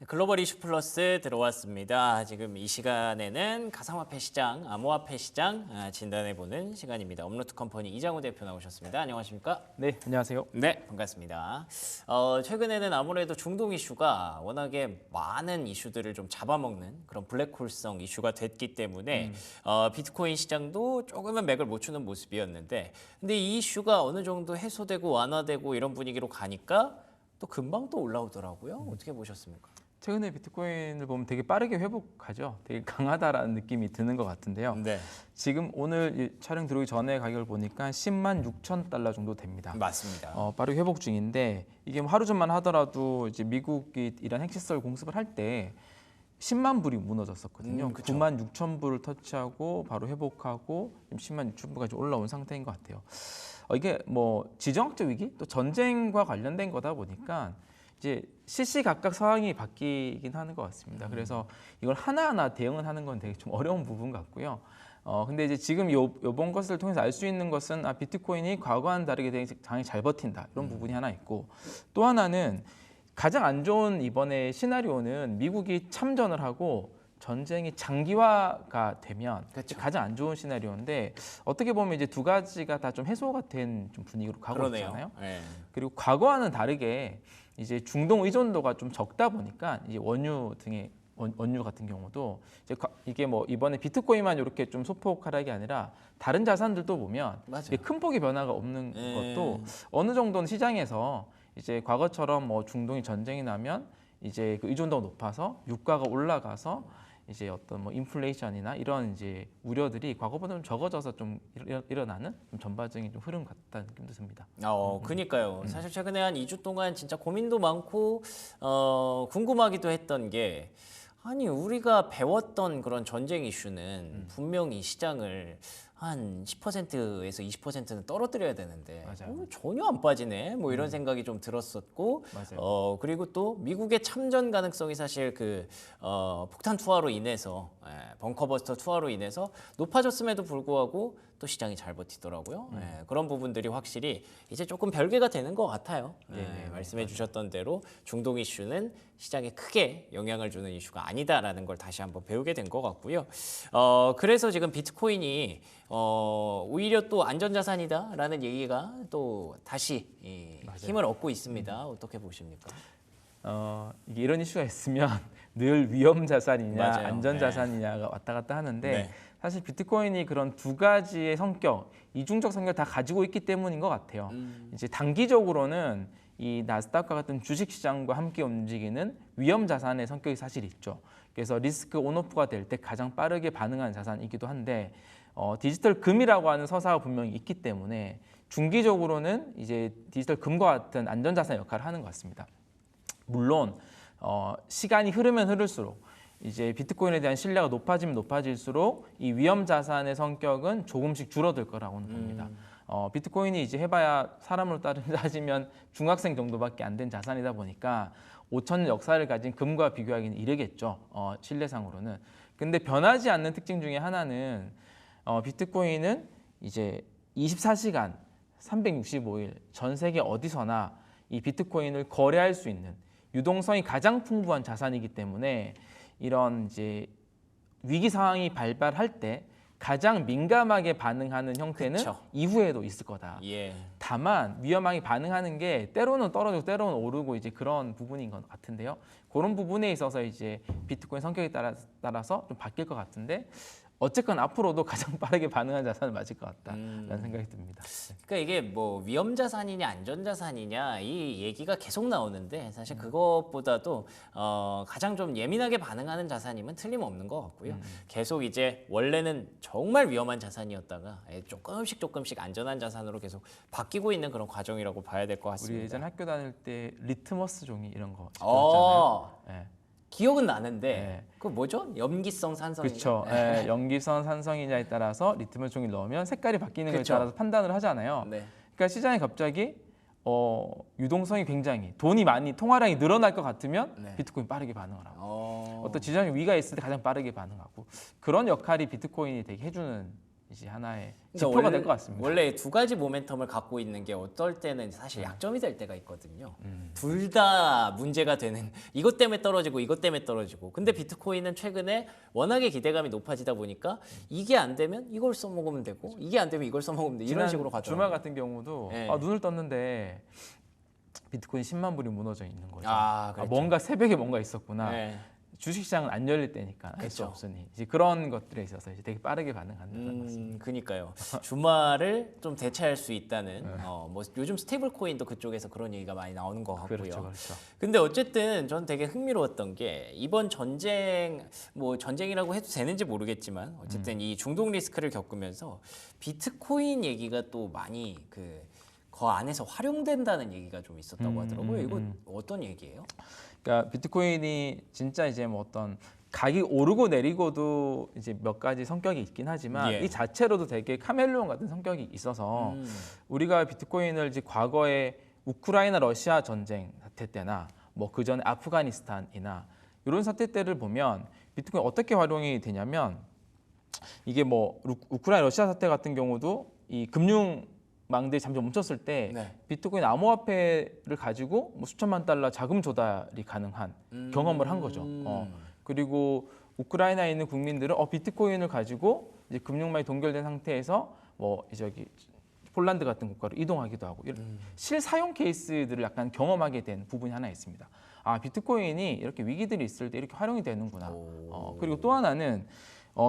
글로벌 이슈 플러스 들어왔습니다. 지금 이 시간에는 가상화폐 시장, 암호화폐 시장 진단해보는 시간입니다. 업로드 컴퍼니 이장우 대표 나오셨습니다. 안녕하십니까? 네, 안녕하세요. 네, 반갑습니다. 최근에는 아무래도 중동 이슈가 워낙에 많은 이슈들을 좀 잡아먹는 그런 블랙홀성 이슈가 됐기 때문에 비트코인 시장도 조금은 맥을 못 추는 모습이었는데, 근데 이 이슈가 어느 정도 해소되고 완화되고 이런 분위기로 가니까 또 금방 또 올라오더라고요. 어떻게 보셨습니까? 최근에 비트코인을 보면 되게 빠르게 회복하죠. 되게 강하다라는 느낌이 드는 것 같은데요. 네, 지금 오늘 이 촬영 들어오기 전에 가격을 보니까 10만 6천 달러 정도 됩니다. 맞습니다. 빠르게 회복 중인데 이게 뭐 하루 전만 하더라도 이제 미국이 이런 핵시설 공습을 할 때 10만 불이 무너졌었거든요. 그쵸. 9만 6천 불을 터치하고 바로 회복하고 10만 6천 불까지 올라온 상태인 것 같아요. 이게 뭐 지정학적 위기 또 전쟁과 관련된 거다 보니까 이제 시시각각 상황이 바뀌긴 하는 것 같습니다. 그래서 이걸 하나하나 대응을 하는 건 되게 좀 어려운 부분 같고요. 근데 이제 지금 요번 것을 통해서 알 수 있는 것은 비트코인이 과거와는 다르게 되게 장이 잘 버틴다 이런 부분이 하나 있고, 또 하나는 가장 안 좋은 이번에 시나리오는 미국이 참전을 하고 전쟁이 장기화가 되면 그쵸. 가장 안 좋은 시나리오인데, 어떻게 보면 이제 두 가지가 다 좀 해소가 된 좀 분위기로 가고 그러네요. 있잖아요. 네. 그리고 과거와는 다르게 이제 중동 의존도가 좀 적다 보니까 이제 원유 등의 원유 같은 경우도 이게 뭐 이번에 비트코인만 이렇게 좀 소폭 하락이 아니라 다른 자산들도 보면 맞아요. 이게 큰 폭의 변화가 없는 것도 어느 정도는 시장에서 이제 과거처럼 뭐 중동이 전쟁이 나면 이제 그 의존도가 높아서 유가가 올라가서 이제 어떤 뭐 인플레이션이나 이런 이제 우려들이 과거보다 좀 적어져서 좀 일어나는 좀 전반적인 좀 흐름 같다는 느낌도 듭니다. 그니까요. 사실 최근에 한 2주 동안 진짜 고민도 많고 궁금하기도 했던 게, 아니 우리가 배웠던 그런 전쟁 이슈는 분명히 시장을 한 10%에서 20%는 떨어뜨려야 되는데 맞아요. 전혀 안 빠지네. 뭐 이런 생각이 좀 들었었고, 맞아요. 그리고 또 미국의 참전 가능성이 사실 그 폭탄 투하로 인해서 벙커버스터 투하로 인해서 높아졌음에도 불구하고 또 시장이 잘 버티더라고요. 그런 부분들이 확실히 이제 조금 별개가 되는 것 같아요. 말씀해 주셨던 대로 중동 이슈는 시장에 크게 영향을 주는 이슈가 아니다라는 걸 다시 한번 배우게 된 것 같고요. 그래서 지금 비트코인이 오히려 또 안전자산이다라는 얘기가 또 다시 힘을 얻고 있습니다. 어떻게 보십니까? 이게 이런 이슈가 있으면 늘 위험 자산이냐 맞아요. 안전 자산이냐가 왔다 갔다 하는데, 네. 사실 비트코인이 그런 두 가지의 성격, 이중적 성격을 다 가지고 있기 때문인 것 같아요. 이제 단기적으로는 이 나스닥과 같은 주식 시장과 함께 움직이는 위험 자산의 성격이 사실 있죠. 그래서 리스크 온오프가 될 때 가장 빠르게 반응하는 자산이기도 한데, 디지털 금이라고 하는 서사가 분명히 있기 때문에 중기적으로는 이제 디지털 금과 같은 안전 자산 역할을 하는 것 같습니다. 물론 시간이 흐르면 흐를수록 이제 비트코인에 대한 신뢰가 높아지면 높아질수록 이 위험 자산의 성격은 조금씩 줄어들 거라고는 봅니다. 비트코인이 이제 해봐야 사람으로 따지면 중학생 정도밖에 안 된 자산이다 보니까 5천 년 역사를 가진 금과 비교하기는 이르겠죠. 신뢰상으로는. 근데 변하지 않는 특징 중에 하나는 비트코인은 이제 24시간 365일 전 세계 어디서나 이 비트코인을 거래할 수 있는 유동성이 가장 풍부한 자산이기 때문에 이런 이제 위기 상황이 발발할 때 가장 민감하게 반응하는 형태는 그쵸. 이후에도 있을 거다. 예. 다만 위험하게 반응하는 게 때로는 떨어지고 때로는 오르고 이제 그런 부분인 것 같은데요. 그런 부분에 있어서 이제 비트코인 성격에 따라서 좀 바뀔 것 같은데, 어쨌건 앞으로도 가장 빠르게 반응하는 자산은 맞을 것 같다라는 생각이 듭니다. 그러니까 이게 뭐 위험 자산이냐 안전 자산이냐 이 얘기가 계속 나오는데, 사실 그것보다도 가장 좀 예민하게 반응하는 자산이면 틀림없는 것 같고요. 계속 이제 원래는 정말 위험한 자산이었다가 조금씩 안전한 자산으로 계속 바뀌고 있는 그런 과정이라고 봐야 될 것 우리 같습니다. 예전 학교 다닐 때 리트머스 종이 이런 거 어, 배웠잖아요. 네. 기억은 나는데 네. 그 뭐죠? 염기성 산성인가? 그렇죠. 예, 염기선 산성이냐에 따라서 리트머스 종이를 넣으면 색깔이 바뀌는 것에 그쵸. 따라서 판단을 하잖아요. 네. 그러니까 시장에 갑자기 유동성이 굉장히 돈이 많이 통화량이 늘어날 것 같으면 네. 비트코인 빠르게 반응을 하고, 어, 어떤 지정의 위기가 있을 때 가장 빠르게 반응하고, 그런 역할이 비트코인이 되게 해주는 이제 하나의 그러니까 지표가 될 것 같습니다. 원래 두 가지 모멘텀을 갖고 있는 게 어떨 때는 사실 약점이 될 때가 있거든요. 둘 다 문제가 되는 이것 때문에 떨어지고 이것 때문에 떨어지고. 근데 비트코인은 최근에 워낙에 기대감이 높아지다 보니까 이게 안 되면 이걸 써먹으면 되고 이게 안 되면 이걸 써먹으면 돼. 이런 지난 식으로 가죠. 주말 같은 경우도 네. 눈을 떴는데 비트코인 10만 불이 무너져 있는 거죠. 그렇죠. 뭔가 새벽에 뭔가 있었구나. 네. 주식시장은 안 열릴 때니까 알 수 그렇죠. 없으니 이제 그런 것들에 있어서 이제 되게 빠르게 반응하는 것 같습니다. 그니까요. 주말을 좀 대체할 수 있다는 뭐 요즘 스테이블 코인도 그쪽에서 그런 얘기가 많이 나오는 것 같고요. 그렇죠, 그렇죠. 근데 어쨌든 전 되게 흥미로웠던 게 이번 전쟁 뭐 전쟁이라고 해도 되는지 모르겠지만 어쨌든 이 중독 리스크를 겪으면서 비트코인 얘기가 또 많이 그 안에서 활용된다는 얘기가 좀 있었다고 하더라고요. 이거 어떤 얘기예요? 그러니까 비트코인이 진짜 이제 뭐 어떤 가격이 오르고 내리고도 이제 몇 가지 성격이 있긴 하지만 예. 이 자체로도 되게 카멜레온 같은 성격이 있어서 우리가 비트코인을 이제 과거에 우크라이나 러시아 전쟁 사태 때나 뭐 그 전에 아프가니스탄이나 이런 사태 때를 보면 비트코인 어떻게 활용이 되냐면 이게 뭐 우크라이나 러시아 사태 같은 경우도 이 금융망들이 잠시 멈췄을 때 네. 비트코인 암호화폐를 가지고 뭐 수천만 달러 자금 조달이 가능한 경험을 한 거죠. 그리고 우크라이나에 있는 국민들은 비트코인을 가지고 이제 금융망이 동결된 상태에서 뭐 저기 폴란드 같은 국가로 이동하기도 하고 이런 실사용 케이스들을 약간 경험하게 된 부분이 하나 있습니다. 비트코인이 이렇게 위기들이 있을 때 이렇게 활용이 되는구나. 그리고 또 하나는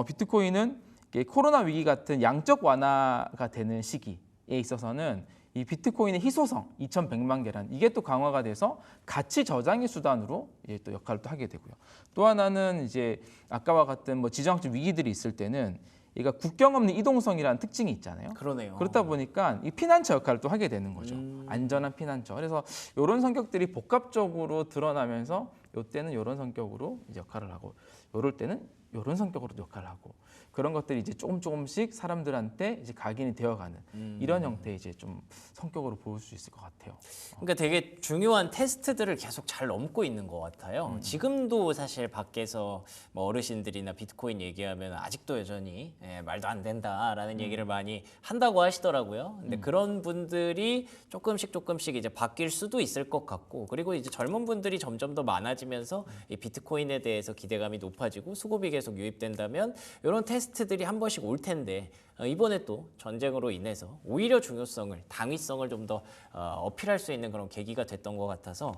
비트코인은 코로나 위기 같은 양적 완화가 되는 시기에 있어서는 이 비트코인의 희소성 2,100만 개란 이게 또 강화가 돼서 가치 저장의 수단으로 또 역할을 또 하게 되고요. 또 하나는 이제 아까와 같은 뭐 지정학적 위기들이 있을 때는 얘가 국경 없는 이동성이라는 특징이 있잖아요. 그러네요. 그렇다 보니까 이 피난처 역할을 또 하게 되는 거죠. 안전한 피난처. 그래서 이런 성격들이 복합적으로 드러나면서 이때는 이런 성격으로 이제 역할을 하고, 이럴 때는 이런 성격으로 역할을 하고, 그런 것들이 이제 조금씩 사람들한테 이제 각인이 되어가는 이런 형태의 이제 좀 성격으로 볼 수 있을 것 같아요. 그러니까 되게 중요한 테스트들을 계속 잘 넘고 있는 것 같아요. 지금도 사실 밖에서 뭐 어르신들이나 비트코인 얘기하면 아직도 여전히 말도 안 된다라는 얘기를 많이 한다고 하시더라고요. 근데 그런 분들이 조금씩 이제 바뀔 수도 있을 것 같고, 그리고 이제 젊은 분들이 점점 더 많아지면서 이 비트코인에 대해서 기대감이 높아지고 수급이 계속 유입된다면 이런 테스트들이 한 번씩 올 텐데 이번에 또 전쟁으로 인해서 오히려 중요성을, 당위성을 좀 더 어필할 수 있는 그런 계기가 됐던 것 같아서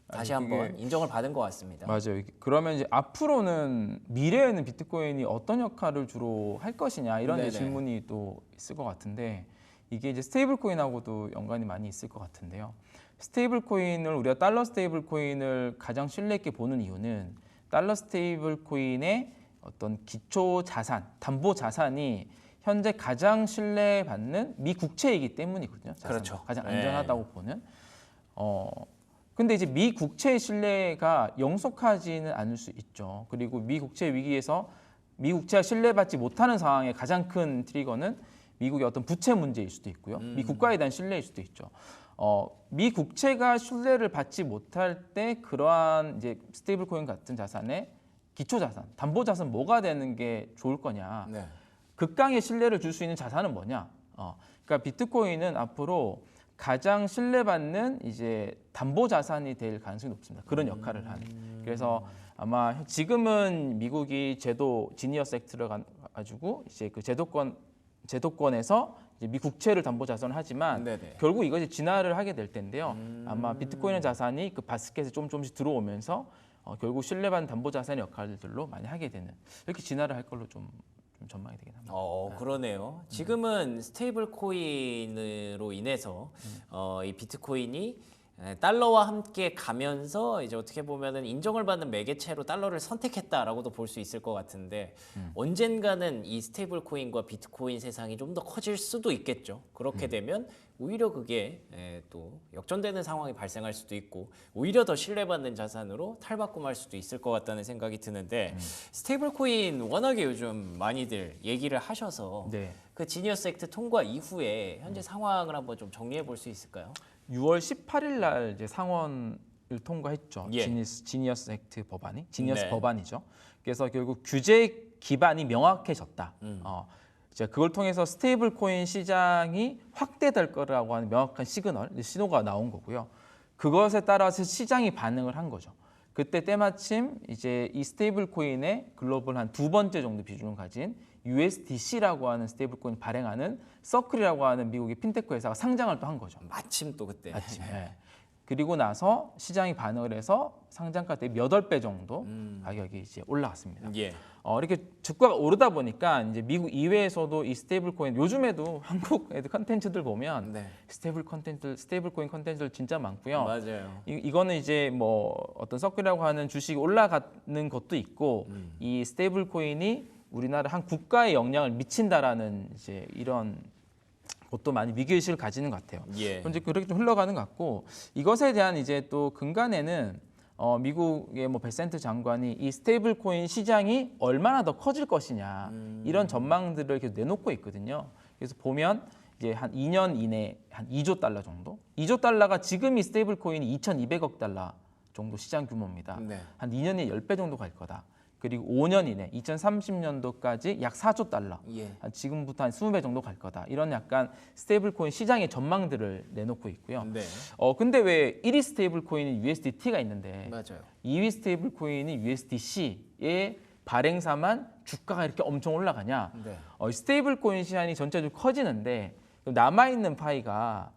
다시 한번 인정을 받은 것 같습니다. 맞아요. 그러면 이제 앞으로는 미래에는 비트코인이 어떤 역할을 주로 할 것이냐 이런 이제 질문이 또 있을 것 같은데, 이게 이제 스테이블 코인하고도 연관이 많이 있을 것 같은데요. 스테이블 코인을 우리가 달러 스테이블 코인을 가장 신뢰 있게 보는 이유는 달러 스테이블 코인의 어떤 기초 자산, 담보 자산이 현재 가장 신뢰받는 미 국채이기 때문이거든요. 그렇죠. 가장 안전하다고 보는. 근데 이제 미 국채의 신뢰가 영속하지는 않을 수 있죠. 그리고 미 국채 위기에서 미 국채가 신뢰받지 못하는 상황의 가장 큰 트리거는 미국의 어떤 부채 문제일 수도 있고요. 미 국가에 대한 신뢰일 수도 있죠. 미 국채가 신뢰를 받지 못할 때 그러한 이제 스테이블 코인 같은 자산의 기초 자산, 담보 자산 뭐가 되는 게 좋을 거냐? 네. 극강의 신뢰를 줄 수 있는 자산은 뭐냐? 그러니까 비트코인은 앞으로 가장 신뢰받는 이제 담보 자산이 될 가능성이 높습니다. 그런 역할을 하는. 그래서 아마 지금은 미국이 제도 지니어스 액트를 가지고 이제 그 제도권에서 이제 미 국채를 담보 자산을 하지만 결국 이것이 진화를 하게 될 텐데요. 아마 비트코인 자산이 그 바스켓에 조금씩 들어오면서 결국 신뢰받는 담보 자산의 역할들로 많이 하게 되는, 이렇게 진화를 할 걸로 좀 전망이 되긴 합니다. 그러네요. 지금은 스테이블 코인으로 인해서 이 비트코인이 달러와 함께 가면서 이제 어떻게 보면은 인정을 받는 매개체로 달러를 선택했다라고도 볼 수 있을 것 같은데 언젠가는 이 스테이블 코인과 비트코인 세상이 좀 더 커질 수도 있겠죠. 그렇게 되면 오히려 그게 또 역전되는 상황이 발생할 수도 있고 오히려 더 신뢰받는 자산으로 탈바꿈할 수도 있을 것 같다는 생각이 드는데 스테이블 코인 워낙에 요즘 많이들 얘기를 하셔서 그 지니어스 액트 통과 이후에 현재 상황을 한번 좀 정리해 볼 수 있을까요? 6월 18일 날 이제 상원을 통과했죠. 지니어스 액트 법안이, 지니어스 법안이죠. 그래서 결국 규제 기반이 명확해졌다. 이제 그걸 통해서 스테이블 코인 시장이 확대될 거라고 하는 명확한 신호가 나온 거고요. 그것에 따라서 시장이 반응을 한 거죠. 그때 때마침 이제 이 스테이블 코인의 글로벌 한 2번째 정도 비중을 가진 USDC라고 하는 스테이블 코인 발행하는 서클이라고 하는 미국의 핀테크 회사가 상장을 또 한 거죠. 마침 또 그때. 마침. 예. 그리고 나서 시장이 반응을 해서 상장가 대비 8배 정도 가격이 이제 올라갔습니다. 예. 이렇게 주가가 오르다 보니까 이제 미국 이외에서도 이 스테이블 코인 요즘에도 한국 컨텐츠들 보면 네. 스테이블 코인 컨텐츠들 진짜 많고요. 맞아요. 이거는 이제 뭐 어떤 서클이라고 하는 주식이 올라가는 것도 있고 이 스테이블 코인이 우리나라 한 국가에 영향을 미친다라는 이제 이런 것도 많이 위기의식을 가지는 것 같아요. 예. 이제 그렇게 좀 흘러가는 것 같고 이것에 대한 이제 또 근간에는 미국의 뭐 베센트 장관이 이 스테이블 코인 시장이 얼마나 더 커질 것이냐 이런 전망들을 계속 내놓고 있거든요. 그래서 보면 이제 한 2년 이내 한 2조 달러 정도, 2조 달러가 지금 이 스테이블 코인이 2,200억 달러 정도 시장 규모입니다. 네. 한 2년에 10배 정도 갈 거다. 그리고 5년 이내 2030년도까지 약 4조 달러, 예. 지금부터 한 20배 정도 갈 거다. 이런 약간 스테이블 코인 시장의 전망들을 내놓고 있고요. 네. 근데 왜 1위 스테이블 코인이 USDT가 있는데 맞아요. 2위 스테이블 코인이 USDC의 발행사만 주가가 이렇게 엄청 올라가냐? 네. 스테이블 코인 시장이 전체적으로 커지는데 남아 있는 파이가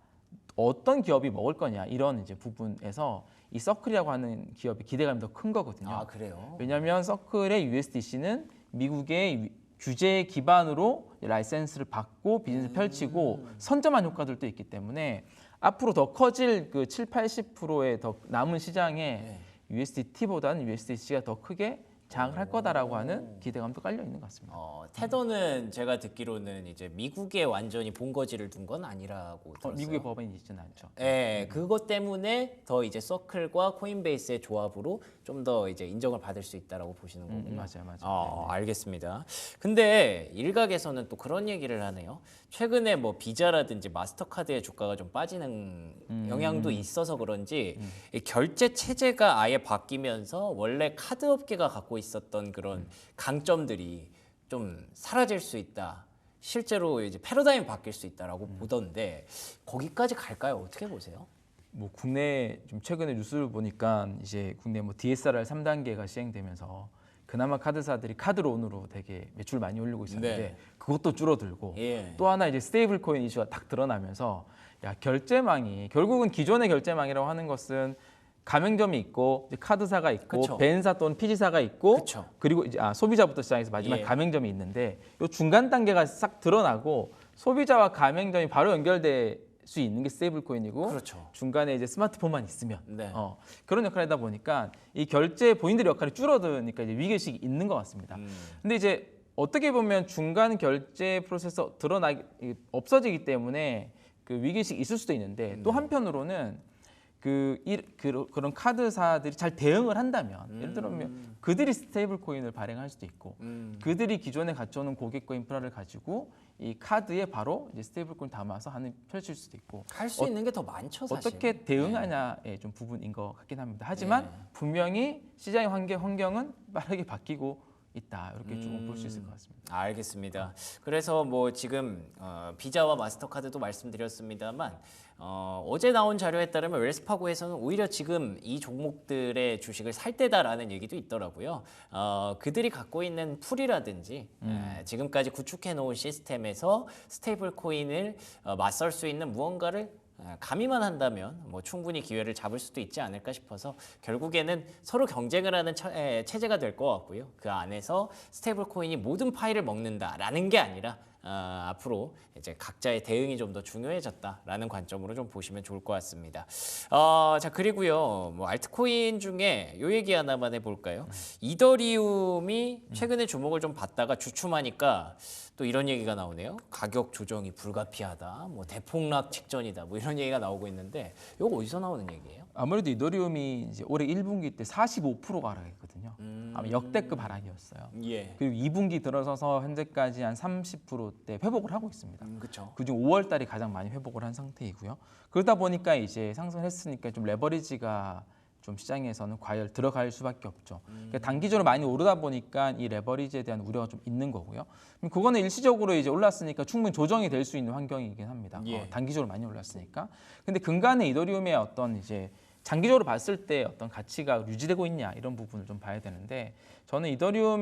어떤 기업이 먹을 거냐 이런 이제 부분에서 이 서클이라고 하는 기업의 기대감이 더 큰 거거든요. 아, 그래요? 왜냐하면 서클의 USDC는 미국의 규제 기반으로 라이센스를 받고 비즈니스를 펼치고 선점한 효과들도 있기 때문에 앞으로 더 커질 그 7, 80%의 더 남은 시장에 네. USDT보다는 USDC가 더 크게 장을 할 거다라고 하는 기대감도 깔려 있는 것 같습니다. 테더는 제가 듣기로는 이제 미국에 완전히 본거지를 둔 건 아니라고 들었어요. 미국의 법안이 있지는 않죠. 네, 그것 때문에 더 이제 서클과 코인베이스의 조합으로 좀 더 이제 인정을 받을 수 있다라고 보시는 거군요. 맞아요. 알겠습니다. 근데 일각에서는 또 그런 얘기를 하네요. 최근에 뭐 비자라든지 마스터카드의 주가가 좀 빠지는 영향도 있어서 그런지 이 결제 체제가 아예 바뀌면서 원래 카드 업계가 갖고 있었던 그런 강점들이 좀 사라질 수 있다. 실제로 이제 패러다임이 바뀔 수 있다라고 보던데 거기까지 갈까요? 어떻게 보세요? 뭐 국내 좀 최근에 뉴스를 보니까 이제 국내 뭐 DSR 3단계가 시행되면서 그나마 카드사들이 카드론으로 되게 매출 많이 올리고 있었는데 네. 그것도 줄어들고 예. 또 하나 이제 스테이블 코인 이슈가 딱 드러나면서 야 결제망이 결국은 기존의 결제망이라고 하는 것은 가맹점이 있고 이제 카드사가 있고 그쵸. 벤사 또는 피지사가 있고 그쵸. 그리고 이제 소비자부터 시작해서 마지막 예. 가맹점이 있는데 이 중간 단계가 싹 드러나고 소비자와 가맹점이 바로 연결될 수 있는 게 스테이블 코인이고 그렇죠. 중간에 이제 스마트폰만 있으면 네. 그런 역할을 하다 보니까 이 결제 본인들의 역할이 줄어드니까 이제 위기의식이 있는 것 같습니다. 근데 이제 어떻게 보면 중간 결제 프로세서 없어지기 때문에 그 위기의식이 있을 수도 있는데 또 한편으로는 그런 카드사들이 잘 대응을 한다면 예를 들면 그들이 스테이블 코인을 발행할 수도 있고 그들이 기존에 갖춰놓은 고객과 인프라를 가지고 이 카드에 바로 이제 스테이블 코인 담아서 펼칠 수도 있고 할 수 있는 게 더 많죠, 사실. 어떻게 대응하냐의 좀 부분인 것 같긴 합니다. 하지만 분명히 시장의 환경은 빠르게 바뀌고 있다 이렇게 조금 볼 수 있을 것 같습니다. 알겠습니다. 그래서 뭐 지금 비자와 마스터카드도 말씀드렸습니다만 어제 나온 자료에 따르면 웰스파고에서는 오히려 지금 이 종목들의 주식을 살 때다라는 얘기도 있더라고요. 그들이 갖고 있는 풀이라든지 지금까지 구축해 놓은 시스템에서 스테이블 코인을 맞설 수 있는 무언가를 가미만 한다면 뭐 충분히 기회를 잡을 수도 있지 않을까 싶어서 결국에는 서로 경쟁을 하는 체제가 될 것 같고요. 그 안에서 스테이블 코인이 모든 파일을 먹는다라는 게 아니라 앞으로 이제 각자의 대응이 좀 더 중요해졌다라는 관점으로 좀 보시면 좋을 것 같습니다. 자 그리고요, 뭐 알트코인 중에 요 얘기 하나만 해볼까요? 이더리움이 최근에 주목을 좀 받다가 주춤하니까 또 이런 얘기가 나오네요. 가격 조정이 불가피하다, 뭐 대폭락 직전이다, 뭐 이런 얘기가 나오고 있는데 이거 어디서 나오는 얘기예요? 아무래도 이더리움이 이제 올해 1분기 때 45%가 하락했거든요. 아마 역대급 하락이었어요. 예. 그리고 2분기 들어서서 현재까지 한 30%대 회복을 하고 있습니다. 그렇죠. 그중 5월 달이 가장 많이 회복을 한 상태이고요. 그러다 보니까 이제 상승했으니까 좀 레버리지가 좀 시장에서는 과열 들어갈 수밖에 없죠. 그러니까 단기적으로 많이 오르다 보니까 이 레버리지에 대한 우려가 좀 있는 거고요. 그거는 일시적으로 이제 올랐으니까 충분히 조정이 될 수 있는 환경이긴 합니다. 예. 단기적으로 많이 올랐으니까. 근데 근간에 이더리움의 어떤 이제 장기적으로 봤을 때 어떤 가치가 유지되고 있냐 이런 부분을 좀 봐야 되는데 저는 이더리움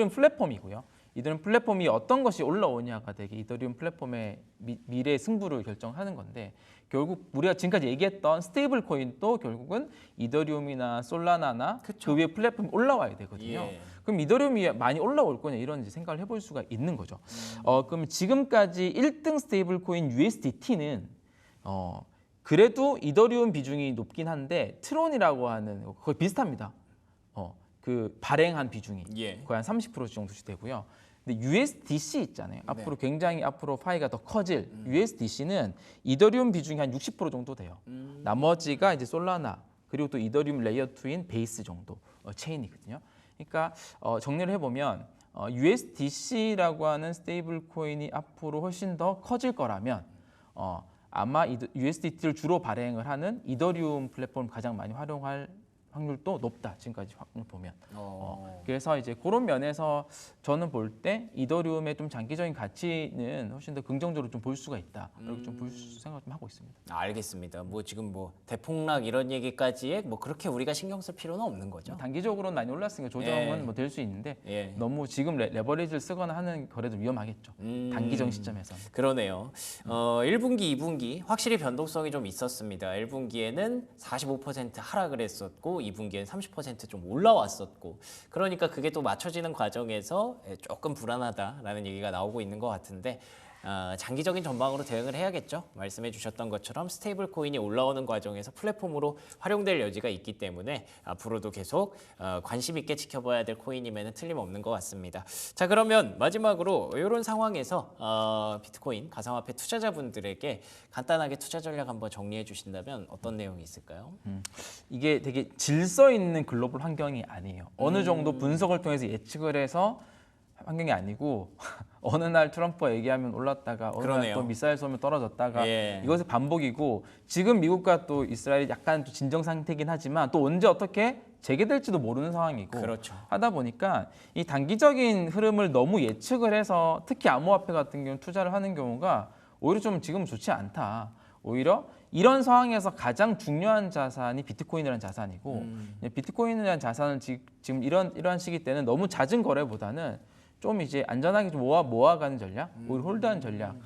플랫폼이고요. 이더리움 플랫폼이 어떤 것이 올라오냐가 되게 이더리움 플랫폼의 미래 승부를 결정하는 건데 결국 우리가 지금까지 얘기했던 스테이블 코인도 결국은 이더리움이나 솔라나나 그 위에 플랫폼이 올라와야 되거든요. 예. 그럼 이더리움이 많이 올라올 거냐 이런 이제 생각을 해볼 수가 있는 거죠. 그럼 지금까지 1등 스테이블 코인 USDT는 그래도 이더리움 비중이 높긴 한데 트론이라고 하는 거의 비슷합니다. 그 발행한 비중이 예. 거의 한 30% 정도씩 되고요. 근데 USDC 있잖아요. 앞으로 굉장히 앞으로 파이가 더 커질 USDC는 이더리움 비중이 한 60% 정도 돼요. 나머지가 이제 솔라나 그리고 또 이더리움 레이어 2인 베이스 정도 체인이거든요. 그러니까 정리를 해보면 USDC라고 하는 스테이블 코인이 앞으로 훨씬 더 커질 거라면 아마 USDT를 주로 발행을 하는 이더리움 플랫폼을 가장 많이 활용할 확률도 높다. 지금까지 보면. 그래서 이제 그런 면에서 저는 볼 때 이더리움의 좀 장기적인 가치는 훨씬 더 긍정적으로 좀 볼 수가 있다. 이렇게 좀 볼 생각 좀 하고 있습니다. 알겠습니다. 뭐 지금 뭐 대폭락 이런 얘기까지에 뭐 그렇게 우리가 신경 쓸 필요는 없는 거죠. 단기적으로는 많이 올랐으니까 조정은 예. 뭐 될 수 있는데 예. 너무 지금 레버리지를 쓰거나 하는 거래도 위험하겠죠. 단기적인 시점에서는. 그러네요. 1분기, 2분기 확실히 변동성이 좀 있었습니다. 1분기에는 45% 하락을 했었고 2분기에는 30% 좀 올라왔었고 그러니까 그게 또 맞춰지는 과정에서 조금 불안하다라는 얘기가 나오고 있는 것 같은데 장기적인 전망으로 대응을 해야겠죠. 말씀해 주셨던 것처럼 스테이블 코인이 올라오는 과정에서 플랫폼으로 활용될 여지가 있기 때문에 앞으로도 계속 관심 있게 지켜봐야 될 코인임에는 틀림없는 것 같습니다. 자, 그러면 마지막으로 이런 상황에서 비트코인 가상화폐 투자자분들에게 간단하게 투자 전략 한번 정리해 주신다면 어떤 내용이 있을까요? 이게 되게 질서 있는 글로벌 환경이 아니에요. 어느 정도 분석을 통해서 예측을 해서 환경이 아니고 어느 날 트럼프가 얘기하면 올랐다가 어느 날 또 미사일 쏘면 떨어졌다가 예. 이것의 반복이고 지금 미국과 또 이스라엘이 약간 또 진정 상태긴 하지만 또 언제 어떻게 재개될지도 모르는 상황이고 그렇죠. 하다 보니까 이 단기적인 흐름을 너무 예측을 해서 특히 암호화폐 같은 경우는 투자를 하는 경우가 오히려 좀 지금 좋지 않다. 오히려 이런 상황에서 가장 중요한 자산이 비트코인이라는 자산이고 비트코인이라는 자산은 지금 이러한 시기 때는 너무 잦은 거래보다는 좀 이제 안전하게 좀 모아가는 전략, 오히려 홀드하는 전략.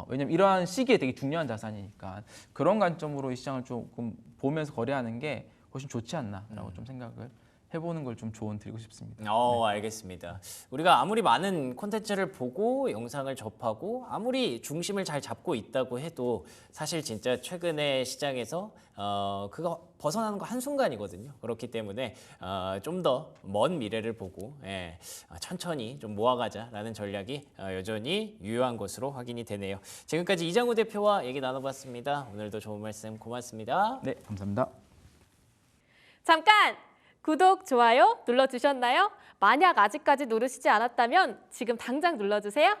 왜냐면 이러한 시기에 되게 중요한 자산이니까 그런 관점으로 이 시장을 조금 보면서 거래하는 게 훨씬 좋지 않나라고 좀 생각을 해보는 걸 좀 조언 드리고 싶습니다. 알겠습니다. 우리가 아무리 많은 콘텐츠를 보고 영상을 접하고 아무리 중심을 잘 잡고 있다고 해도 사실 진짜 최근에 시장에서 그거 벗어나는 거 한순간이거든요. 그렇기 때문에 좀 더 먼 미래를 보고 천천히 좀 모아가자라는 전략이 여전히 유효한 것으로 확인이 되네요. 지금까지 이장우 대표와 얘기 나눠봤습니다. 오늘도 좋은 말씀 고맙습니다. 네, 감사합니다. 잠깐! 구독, 좋아요 눌러주셨나요? 만약 아직까지 누르시지 않았다면 지금 당장 눌러주세요.